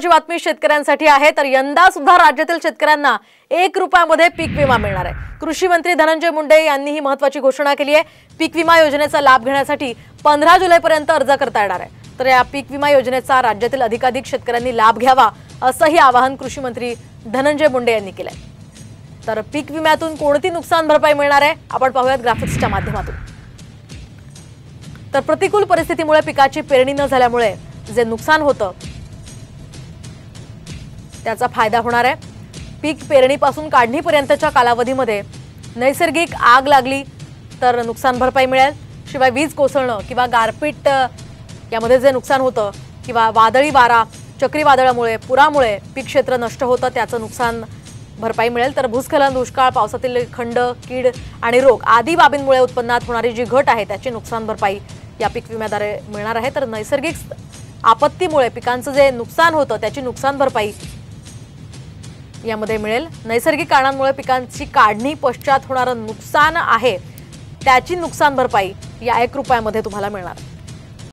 महत्त्वाची बातमी शेतकऱ्यांसाठी आहे। तर यंदा सुद्धा राज्यातील शेतकऱ्यांना 1 रुपयामध्ये पीक विमा मिळणार आहे। कृषी मंत्री धनंजय मुंडे यांनी ही महत्त्वाची घोषणा केली आहे। पीक विमा योजनेचा लाभ घेण्यासाठी 15 जुलैपर्यंत अर्ज करता येणार आहे। तर या पीक विमा योजनेचा राज्यातील अधिकाधिक शेतकऱ्यांनी लाभ घ्यावा असंही आवाहन कृषी मंत्री धनंजय मुंडे यांनी केलंय। तर पीक विम्यातून कोणती नुकसान भरपाई मिळणार आहे आपण पाहूयात ग्राफिक्सच्या माध्यमातून। तर प्रतिकूल परिस्थितीमुळे पिकाची पेरणी न झाल्यामुळे जे नुकसान होतं त्याचा फायदा होणार आहे। पीक पेरणीपासून काढणीपर्यंतच्या कालावधीमध्ये नैसर्गिक आग लागली तर नुकसान भरपाई मिळेल। शिवाय वीज कोसळणं किंवा गारपीट यामध्ये जे नुकसान होतं किंवा वादळी वारा चक्रीवादळामुळे पुरामुळे पीक क्षेत्र नष्ट होतं त्याचं नुकसान भरपाई मिळेल। तर भूस्खलन दुष्काळ पावसातील खंड कीड आणि रोग आदी बाबींमुळे उत्पन्नात होणारी जी घट आहे त्याची नुकसान भरपाई या पीक विम्याद्वारे मिळणार आहे। तर नैसर्गिक आपत्तीमुळे पिकांचं जे नुकसान होतं त्याची नुकसान भरपाई यामध्ये मिळेल। नैसर्गिक कारणांमुळे पिकांची काढणी पश्चात होणारं नुकसान आहे त्याची नुकसान भरपाई या 1 रुपयामध्ये तुम्हाला मिळणार।